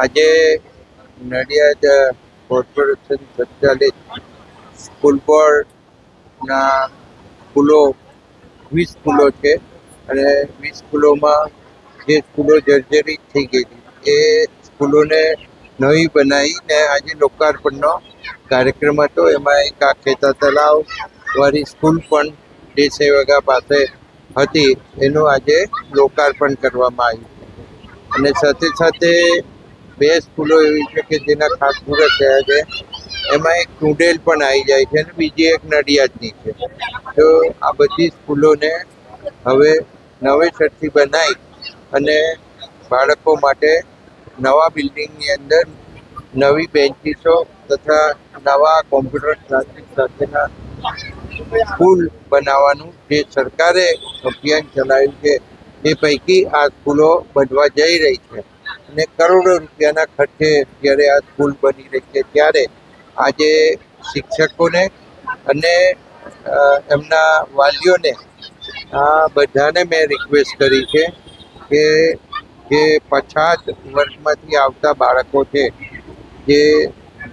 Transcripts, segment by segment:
આજે નડિયાદ કોર્પોરેશન સંચાલિત સ્કૂલ બોર્ડના સ્કૂલો 20 સ્કૂલો છે અને 20 સ્કૂલોમાં જે સ્કૂલો જર્જરિત થઈ ગઈ હતી એ સ્કૂલોને નવી બનાવીને આજે લોકાર્પણનો કાર્યક્રમ હતો. એમાં એક આ ખેતા તલાવ વાળી સ્કૂલ પણ દેસાઈ વાગા પાસે હતી, એનું આજે લોકાર્પણ કરવામાં આવ્યું અને સાથે સાથે 2 સ્કૂલો એવી છે કે જેના ખાતમુહૂર્ત થયા છે. એમાં એક ટુંડેલ પણ આવી જાય છે અને બીજી એક નડિયાદની છે. તો આ બધી સ્કૂલોને હવે નવેસરથી બનાવી અને બાળકો માટે નવા બિલ્ડિંગની અંદર નવી બેન્ચીસો તથા નવા કોમ્પ્યુટર ક્લાસીસ સાથેના સ્કૂલ બનાવવાનું જે સરકારે અભિયાન ચલાવ્યું છે એ પૈકી આ સ્કૂલો બનવા જઈ રહી છે અને કરોડો રૂપિયાના ખર્ચે જ્યારે આ સ્કૂલ બની રહી છે ત્યારે આજે શિક્ષકોને અને એમના વાલીઓને આ બધાને મેં રિક્વેસ્ટ કરી છે કે જે પછાત વર્ગમાંથી આવતા બાળકો છે,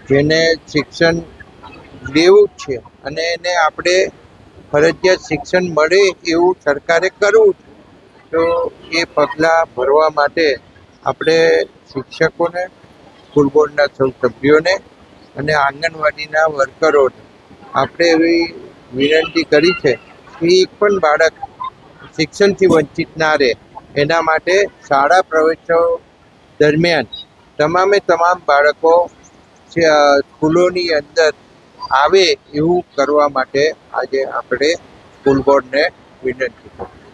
જેને શિક્ષણ લેવું જ છે અને એને આપણે ફરજિયાત શિક્ષણ મળે એવું સરકારે કરવું છે, તો એ પગલાં ભરવા માટે આપણે શિક્ષકોને, સ્કૂલ બોર્ડના સૌ સભ્યોને અને આંગણવાડીના વર્કરોને આપણે એવી વિનંતી કરી છે કે એક પણ બાળક શિક્ષણથી વંચિત ના રહે એના માટે શાળા પ્રવેશો દરમિયાન તમામે તમામ બાળકો સ્કૂલોની અંદર આવે એવું કરવા માટે આજે આપણે સ્કૂલ બોર્ડને વિનંતી કરી.